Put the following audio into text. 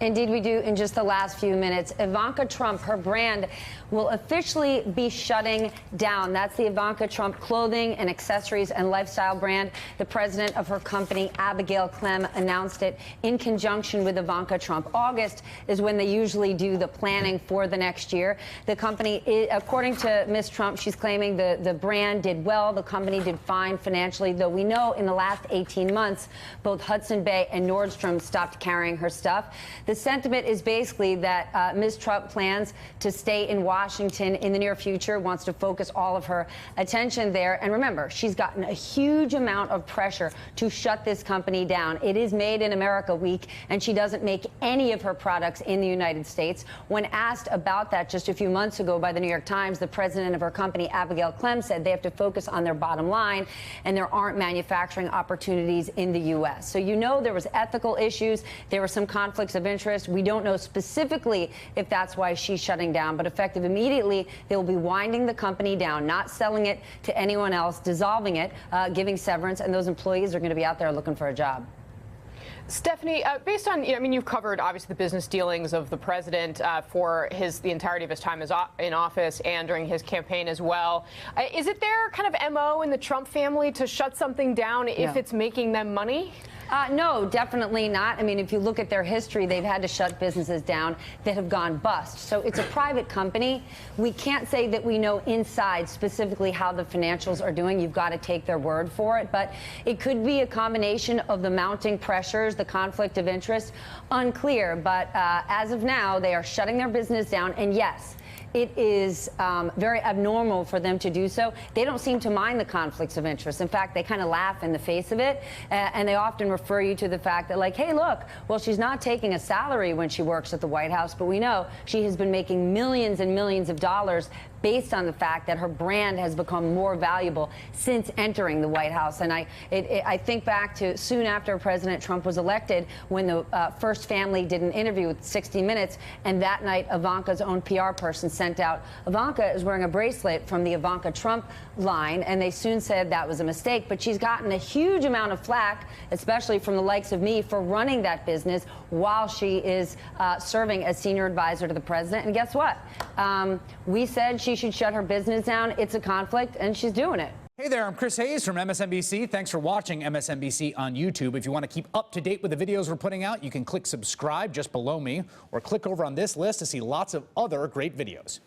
Indeed, we do in just the last few minutes. Ivanka Trump, her brand, will officially be shutting down. That's the Ivanka Trump clothing and accessories and lifestyle brand. The president of her company, Abigail Clem, announced it in conjunction with Ivanka Trump. August is when they usually do the planning for the next year. The company, according to Ms. Trump, she's claiming the brand did well. The company did fine financially, though we know in the last 18 months, both Hudson Bay and Nordstrom stopped carrying her stuff. The sentiment is basically that Ms. Trump plans to stay in Washington in the near future, wants to focus all of her attention there. And remember, she's gotten a huge amount of pressure to shut this company down. It is Made in America week, and she doesn't make any of her products in the United States. When asked about that just a few months ago by the New York Times, the president of her company, Abigail Clem, said they have to focus on their bottom line, and there aren't manufacturing opportunities in the U.S. So you know there was ethical issues. There were some conflicts of interest. We don't know specifically if that's why she's shutting down, but effective immediately, they will be winding the company down, not selling it to anyone else, dissolving it, giving severance, and those employees are going to be out there looking for a job. Stephanie, based on, I mean, you've covered obviously the business dealings of the president for the entirety of his time in office and during his campaign as well. Is it their kind of MO in the Trump family to shut something down if it's making them money? No, definitely not. I mean, if you look at their history, they've had to shut businesses down that have gone bust. So it's a private company. We can't say that we know inside specifically how the financials are doing. You've got to take their word for it. But it could be a combination of the mounting pressures, the conflict of interest. Unclear. But as of now, they are shutting their business down. And yes, it is very abnormal for them to do so. They don't seem to mind the conflicts of interest. In fact, they kind of laugh in the face of it, and they often refer you to the fact that, like, hey, look, well, she's not taking a salary when she works at the White House, but we know she has been making millions and millions of dollars based on the fact that her brand has become more valuable since entering the White House. And I think back to soon after President Trump was elected, when the First Family did an interview with 60 Minutes, and that night Ivanka's own PR person sent out, Ivanka is wearing a bracelet from the Ivanka Trump line, and they soon said that was a mistake. But she's gotten a huge amount of flack, especially from the likes of me, for running that business while she is serving as senior advisor to the president. And guess what? We said she should shut her business down. It's a conflict, and she's doing it. Hey there, I'm Chris Hayes from MSNBC. Thanks for watching MSNBC on YouTube. If you want to keep up to date with the videos we're putting out, you can click subscribe just below me, or click over on this list to see lots of other great videos.